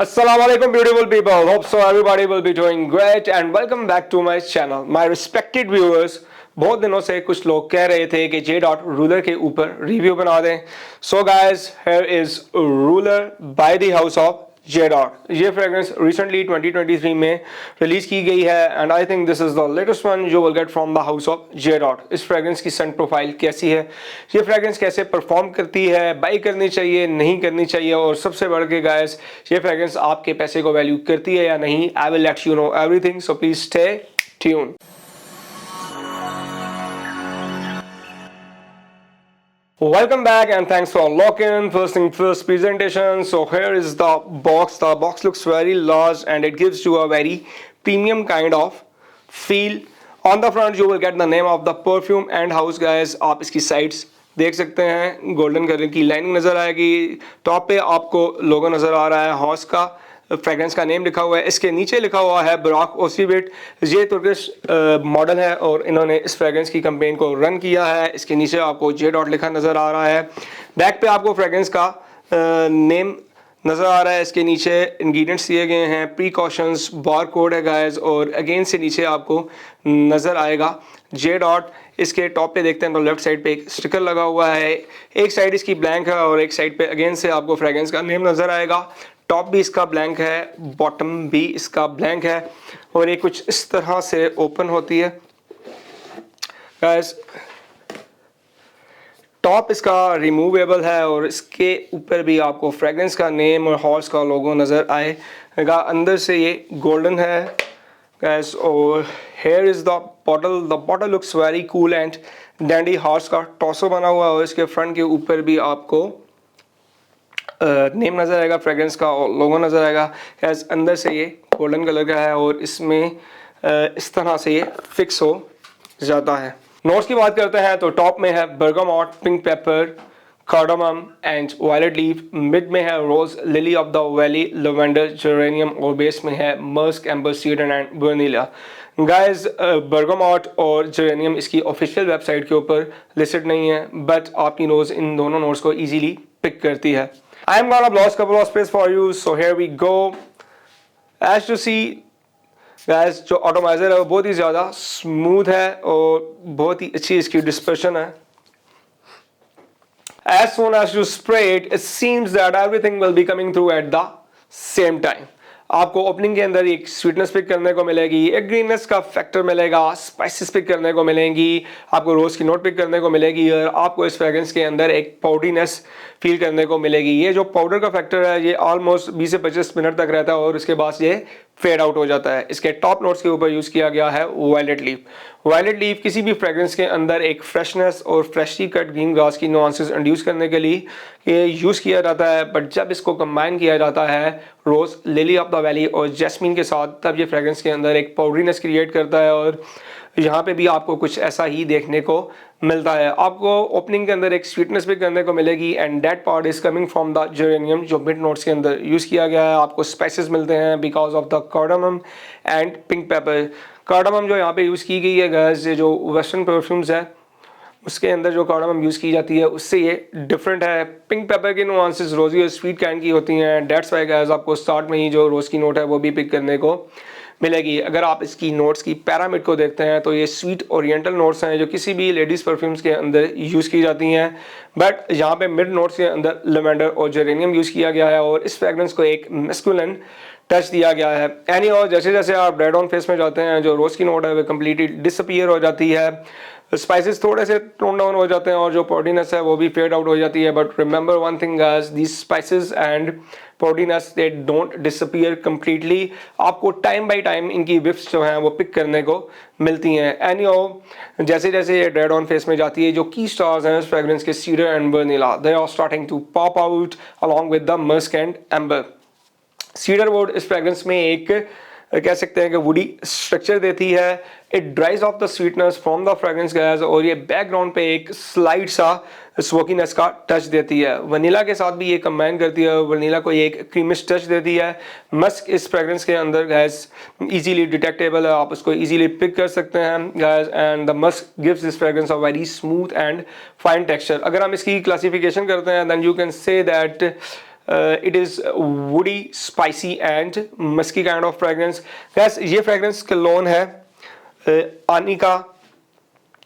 Assalamualaikum beautiful people. Hope so everybody will be doing great and welcome back to my channel. My respected viewers, बहुत दिनों से कुछ लोग कह रहे थे कि जे डॉट रूलर के ऊपर रिव्यू बना दें. So guys, here is Ruler by the House of J dot. ये फ्रेग्रेंस रिसेंटली 2023 में रिलीज की गई है and I think this is the latest one you will get from the house of J dot. इस fragrance की Saint profile कैसी है, ये फ्रेग्रेंस कैसे परफॉर्म करती है, बाई करनी चाहिए नहीं करनी चाहिए, और सबसे बढ़ के गाइस ये फ्रेग्रेंस आपके पैसे को वैल्यू करती है या नहीं. I will let you know everything, so please stay tune. Welcome back and thanks for locking. First thing first, presentation. So here is the box. The box looks very large and it gives you a very premium kind of feel. On the front you will get the name of the perfume and house guys. आप इसकी sides देख सकते हैं, golden colour की lining नजर आएगी. Top पे आपको लोगो नजर आ रहा है हाउस का, फ्रेग्रेंस का नेम लिखा हुआ है. इसके नीचे लिखा हुआ है बराक ओसीबिट. ये तुर्किश मॉडल है और इन्होंने इस फ्रेग्रेंस की कैंपेन को रन किया है. इसके नीचे आपको जे डॉट लिखा नज़र आ रहा है. बैक पे आपको फ्रेग्रेंस का नेम नज़र आ रहा है. इसके नीचे इंग्रेडिएंट्स दिए गए हैं, प्रीकॉशंस, बार कोड है गाइस, और अगेन से नीचे आपको नज़र आएगा जे डॉट. इसके टॉप पे देखते हैं तो लेफ्ट साइड पे एक स्टिकर लगा हुआ है. एक साइड इसकी ब्लैंक है और एक साइड पे अगेन से आपको फ्रेग्रेंस का नेम नज़र आएगा. टॉप भी इसका ब्लैंक है, बॉटम भी इसका ब्लैंक है, और ये कुछ इस तरह से ओपन होती है गाइस. टॉप इसका रिमूवेबल है और इसके ऊपर भी आपको फ्रेग्रेंस का नेम और हॉर्स का लोगो नज़र आएगा. अंदर से ये गोल्डन है गाइस. और here is the bottle looks very cool and dandy. Horse का टॉसो बना हुआ है और इसके फ्रंट के ऊपर भी आपको नेम नज़र आएगा, फ्रेग्रेंस का लोगो नज़र आएगा. गैस अंदर से ये गोल्डन कलर का है और इसमें इस तरह से ये फिक्स हो जाता है. नोट्स की बात करते हैं तो टॉप में है bergamot, pink pepper, cardamom and violet leaf. Mid में है rose, lily of the valley, lavender, geranium, और बेस में है musk, amber cedar and vanilla. Guys bergamot और जेरेनियम इसकी ऑफिशियल वेबसाइट के ऊपर लिस्टेड नहीं है, बट आपकी नोज इन दोनों नोट्स को इजीली पिक करती है. I am gonna blow a couple of space for you, so here we go. As you see, guys, जो ऑटोमाइजर है वो बहुत ही ज़्यादा स्मूथ है और बहुत ही अच्छी इसकी डिस्पर्शन है. As soon as you spray it, it seems that everything will be coming through at the same time. आपको ओपनिंग के अंदर एक स्वीटनेस पिक करने को मिलेगी, एक ग्रीननेस का फैक्टर मिलेगा, स्पाइसेस पिक करने को मिलेंगी, आपको रोज की नोट पिक करने को मिलेगी, और आपको इस फ्रेग्रेंस के अंदर एक पाउडरीनेस फील करने को मिलेगी. ये जो पाउडर का फैक्टर है ये ऑलमोस्ट 20 से 25 मिनट तक रहता है और उसके बाद ये फेड आउट हो जाता है. इसके टॉप नोट्स के ऊपर यूज़ किया गया है वायलेट लीफ. वायलेट लीफ किसी भी फ्रेग्रेंस के अंदर एक फ्रेशनेस और फ्रेशली कट ग्रीन ग्रास की नुआंसेस इंड्यूस करने के लिए ये यूज़ किया जाता है. बट जब इसको कंबाइन किया जाता है रोज़, लिली ऑफ द वैली और जैस्मीन के साथ, तब ये फ्रेग्रेंस के अंदर एक पाउडरीनेस क्रिएट करता है. और यहाँ पे भी आपको कुछ ऐसा ही देखने को मिलता है. आपको ओपनिंग के अंदर एक स्वीटनेस भी करने को मिलेगी and that part is coming from the geranium जो मिड नोट्स के अंदर यूज़ किया गया है. आपको स्पाइसेस मिलते हैं because of the cardamom and pink pepper. Cardamom जो यहाँ पे यूज़ की गई है गैस, ये जो वेस्टर्न परफ्यूम्स है उसके अंदर जो कार्डामम यूज़ की जाती है उससे ये डिफरेंट है. पिंक पेपर की नुआंसेस रोजी और स्वीट काइंड की होती हैं. डेट्स वाई गैस आपको स्टार्ट में ही जो रोज़ की नोट है वो भी पिक करने को मिलेगी. अगर आप इसकी नोट्स की पैरामिड को देखते हैं तो ये स्वीट ओरिएंटल नोट्स हैं जो किसी भी लेडीज़ परफ्यूम्स के अंदर यूज़ की जाती हैं. बट यहाँ पे मिड नोट्स के अंदर लेवेंडर और जेरेनियम यूज़ किया गया है और इस फ्रेग्रेंस को एक मैस्कुलिन टच दिया गया है. एनी और जैसे जैसे आप रेड ऑन फेस में जाते हैं जो रोज़ की नोट है वो कम्प्लीटली डिसअपीयर हो जाती है. स्पाइसेस थोड़े से टोन डाउन हो जाते हैं और जो पॉडीनेस है वो भी फेड आउट हो जाती है. But remember one thing guys, these spices and powderiness they don't disappear completely. आपको टाइम बाय टाइम इनकी विफ्स जो हैं वो पिक करने को मिलती हैं. एनी जैसे जैसे ये रेड ऑन फेस में जाती है, जो की स्टार्स हैं इस फ्रेग्रेंस के, cedar and vanilla, they are starting to pop out along with the musk and amber. Cedar wood इस फ्रेग्रेंस में एक कह सकते हैं कि वुडी स्ट्रक्चर देती है. It ड्राइज of the sweetness from the fragrance gas और ये बैकग्राउंड पे एक स्लाइड सा स्मोकीनेस का टच देती है. वनीला के साथ भी ये कंबाइन करती है, वनीला को ये एक क्रीमिश टच देती है. मस्क इस फ्रेग्रेंस के अंदर गैस इजीली डिटेक्टेबल है, आप उसको इजीली पिक कर सकते हैं guys. And the musk gives this fragrance a very smooth and fine texture. अगर हम इसकी क्लासिफिकेशन करते हैं then you can say that it is woody spicy and musky kind of fragrance. Guys ये fragrance cologne है आनी का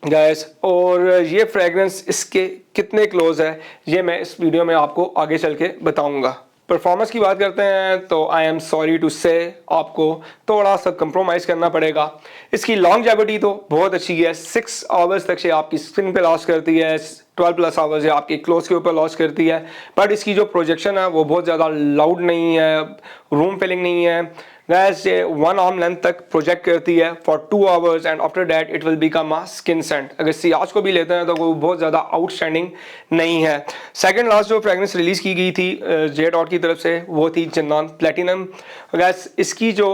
gas, और ये फ्रेगरेंस इसके कितने क्लोज है ये मैं इस वीडियो में आपको आगे चल के बताऊंगा। परफॉर्मेंस की बात करते हैं तो आई एम सॉरी टू से आपको थोड़ा सा कंप्रोमाइज़ करना पड़ेगा। इसकी लॉन्गजेविटी तो बहुत अच्छी है, 6 आवर्स तक से आपकी स्किन पे लॉस करती है, 12+ आवर्स है आपकी क्लोज के ऊपर लॉस करती है। बट इसकी जो प्रोजेक्शन है वो बहुत ज़्यादा लाउड नहीं है, रूम फिलिंग नहीं है। गैस ये 1 आर्म लेंथ तक प्रोजेक्ट करती है for 2 hours and after that it will become a skin scent. अगर सियाज को भी लेते हैं तो वो बहुत ज़्यादा आउटस्टैंडिंग नहीं है। सेकंड लास्ट जो फ्रेगरेंस रिलीज़ की गई थी जे डॉट की तरफ से वो थी जिन्नान प्लेटिनम। गैस इसकी जो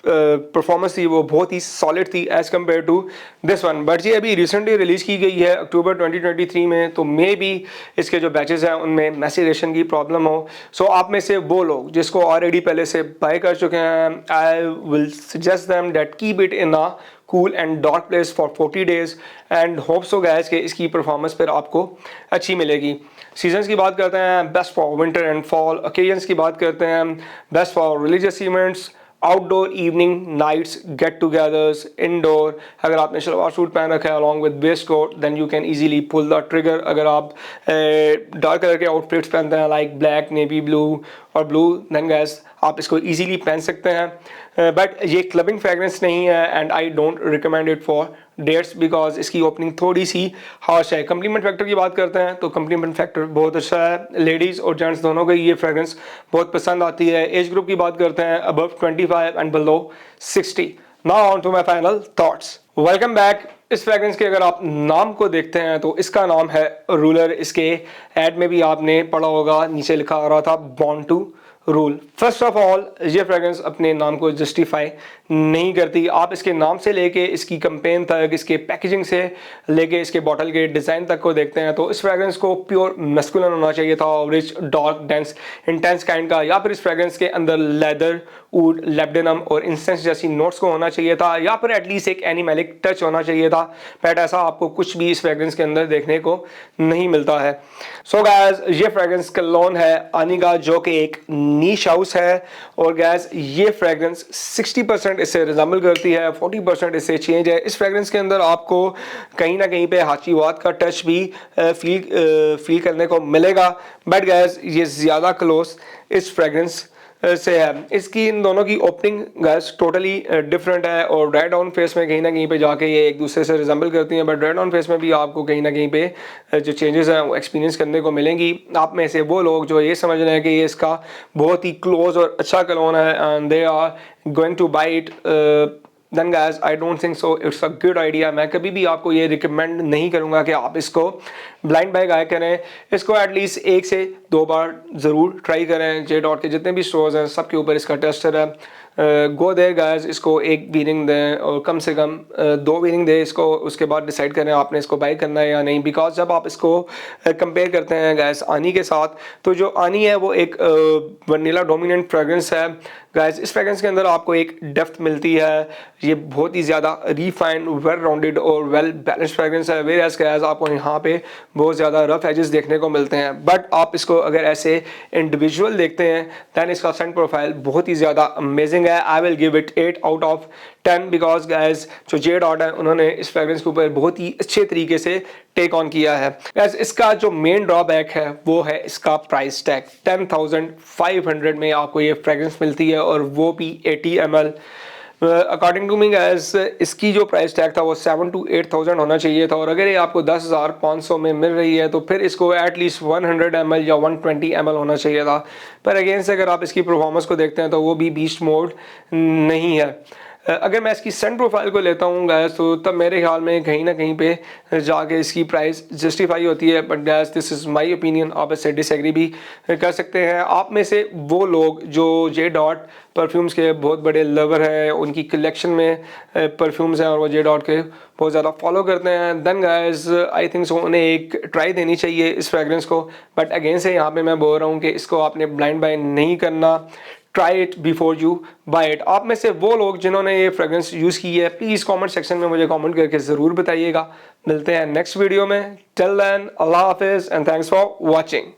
परफॉर्मेंस थी वो बहुत ही सॉलिड थी as compare to this one. But ये अभी रिसेंटली रिलीज़ की गई है अक्टूबर 2023 में, तो मे बी इसके जो बैचेस हैं उनमें मैसेरेशन की प्रॉब्लम हो। सो आप में से वो लोग जिसको ऑलरेडी पहले से बाय कर चुके हैं, I will suggest them that keep it in a cool and dark place for 40 days and hope so gas कि इसकी परफॉर्मेंस पर आपको अच्छी मिलेगी। सीजन्स की बात करते हैं, best for winter and fall. Occasions की बात करते हैं, best for religious events, outdoor evening nights get togethers, indoor. अगर आपने शलवार सूट पहन रखा है along with waistcoat then you can easily pull the trigger. अगर आप डार्क कलर के आउटफिट्स पहनते हैं लाइक ब्लैक, नेवी ब्लू और ब्लू, देन गैस आप इसको इजीली पहन सकते हैं। बट ये क्लबिंग फ्रेगरेंस नहीं है and I don't recommend it for dates because इसकी ओपनिंग थोड़ी सी हार्श है। कंप्लीमेंट फैक्टर की बात करते हैं तो कंप्लीमेंट फैक्टर बहुत अच्छा है, लेडीज़ और जेंट्स दोनों को ये फ्रेगरेंस बहुत पसंद आती है। एज ग्रुप की बात करते हैं above 25 and below 60। Now on to my final thoughts. Welcome back. इस फ्रेगरेंस के अगर आप नाम को देखते हैं तो इसका नाम है रूलर। इसके एड में भी आपने पढ़ा होगा, नीचे लिखा आ रहा था born to rule. First of all ये फ्रेगरेंस अपने नाम को जस्टिफाई नहीं करती। आप इसके नाम से लेके इसकी कैंपेन तक, इसके पैकेजिंग से लेके इसके बॉटल के डिज़ाइन तक को देखते हैं तो इस फ्रेगरेंस को प्योर मैस्कुलिन होना चाहिए था, rich dark dense intense kind का, या फिर इस फ्रेगरेंस के अंदर लेदर, वुड, लेब्डेनम और इंसेंस जैसी नोट्स को होना चाहिए था, या फिर एटलीस्ट एक एनिमेलिक टच होना चाहिए था। बट ऐसा आपको कुछ भी इस फ्रेगरेंस के अंदर देखने को नहीं मिलता है। सो गाइस ये फ्रेगरेंस कलोन है आनी का, जो कि एक नीश हाउस है। और गैस ये फ्रेगरेंस 60% इससे रिजेंबल करती है, 40% इससे चेंज है। इस फ्रेगरेंस के अंदर आपको कहीं ना कहीं पे हाचीवाद का टच भी फील करने को मिलेगा। बट गैस ये ज़्यादा क्लोज इस फ्रेगरेंस से है। इसकी इन दोनों की ओपनिंग गैस टोटली डिफरेंट है, और रेड ऑन फेस में कहीं ना कहीं पे जाके ये एक दूसरे से रिजेंबल करती हैं। बट रेड ऑन फेस में भी आपको कहीं ना कहीं पे जो चेंजेस हैं वो एक्सपीरियंस करने को मिलेंगी। आप में से वो लोग जो ये समझ रहे हैं कि ये इसका बहुत ही क्लोज और अच्छा कलोन है and they are going to buy it, then guys I don't think so it's a good idea. मैं कभी भी आपको ये रिकमेंड नहीं करूँगा कि आप इसको ब्लाइंड बाय गाय करें। इसको एटलीस्ट 1 से 2 बार ज़रूर ट्राई करें। जे डॉट के जितने भी स्टोर्स हैं सबके ऊपर इसका टेस्टर है। गो देयर गाइस, इसको 1 वीनिंग दें और कम से कम 2 वीनिंग दें इसको, उसके बाद डिसाइड करें आपने इसको बाय करना है या नहीं। बिकॉज जब आप इसको कंपेयर करते हैं गैस आनी के साथ, तो जो आनी है वो एक वनीला डोमिनेंट फ्रेगरेंस है। गैस इस फ्रेगरेंस के अंदर आपको एक डेप्थ मिलती है, ये बहुत ही ज़्यादा रिफाइंड, वेल राउंडेड और वेल बैलेंस्ड फ्रेगरेंस है। वेयर एज गैस आपको यहाँ पे बहुत ज़्यादा रफ एजेस देखने को मिलते हैं। बट आप इसको अगर ऐसे इंडिविजुअल देखते हैं दैन इसका सेंट प्रोफाइल बहुत ही ज़्यादा अमेजिंग है। I will give it 8 out of 10 because gas जो जे डॉट है उन्होंने इस फ्रेगरेंस के ऊपर बहुत ही अच्छे तरीके से टेक ऑन किया है। गैस इसका जो मेन ड्रॉबैक है वो है इसका प्राइस टैग। 10,500 में आपको ये फ्रेगरेंस मिलती है और वो भी 80 ml। According to me guys इसकी जो प्राइस टैग था वो 7,000 to 8,000 होना चाहिए था, और अगर ये आपको 10,500 में मिल रही है तो फिर इसको एटलीस्ट 100 ml या 120 ml होना चाहिए था। पर अगेन से अगर आप इसकी परफॉर्मेंस को देखते हैं तो वो भी बीस्ट मोड नहीं है। अगर मैं इसकी सेंट प्रोफाइल को लेता हूँ गैस तो तब मेरे ख्याल में कहीं ना कहीं पे जाके इसकी प्राइस जस्टिफाई होती है। But gas this is my opinion, आप इससे डिसएग्री भी कर सकते हैं। आप में से वो लोग जो जे डॉट परफ्यूम्स के बहुत बड़े लवर हैं, उनकी कलेक्शन में परफ्यूम्स हैं और वो जे डॉट के बहुत ज़्यादा फॉलो करते हैं, then guys I think so उन्हें एक ट्राई देनी चाहिए इस फ्रेगरेंस को। बट अगेन से यहाँ पे मैं बोल रहा हूँ कि इसको आपने ब्लाइंड बाय नहीं करना, try it before you buy it. आप में से वो लोग जिन्होंने ये फ्रेगरेंस यूज़ की है प्लीज़ कमेंट सेक्शन में मुझे कमेंट करके ज़रूर बताइएगा। मिलते हैं नेक्स्ट वीडियो में। टिल देन अल्लाह हाफिज़ एंड थैंक्स फॉर वॉचिंग।